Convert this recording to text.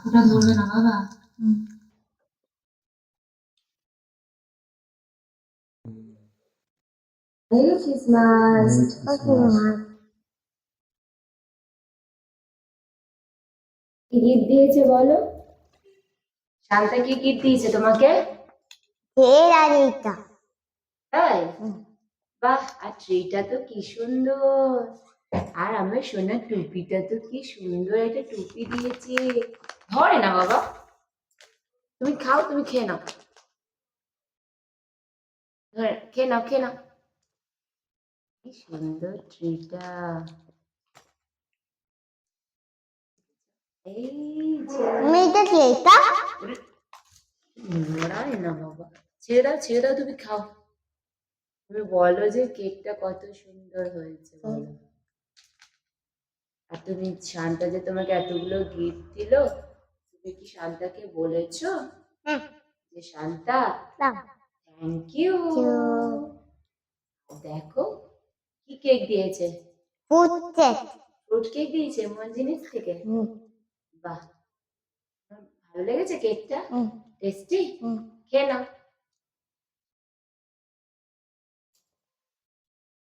ওটা ধরবে না বাবা। Merry Christmas. ওকে মা। কি গিফট দিয়েছে বলো? শান্তা কি গিফট দিয়েছে তোমাকে? ফের আর এইটা। তাই? বাহ, আর ট্রিটা তো কি সুন্দর, আর আমার সোনার টুপিটা তো কি সুন্দর একটা টুপি দিয়েছে। ধরে না বাবা, তুমি খাও, তুমি খেয়ে নাও, খেয়ে নাও, খেয়ে নাও। কি সুন্দর ট্রিটা। এই যে এটা কি এটা? নড়ায় না বাবা, ছেড়ে দাও, ছেড়ে দাও, তুমি খাও। তুমি বলো যে কেকটা কত সুন্দর হয়েছে বলো। আর তুমি শান্তা যে তোমাকে এতগুলো গিফট দিল, তুমি কি শান্তাকে বলেছো যে শান্তা থ্যাংক ইউ? দেখো কি কেক দিয়েছে, ফ্রুট কেক দিয়েছে এমন জিনিস থেকে। বাহ, ভালো লেগেছে কেকটা? টেস্টি? খেয়ে নাও।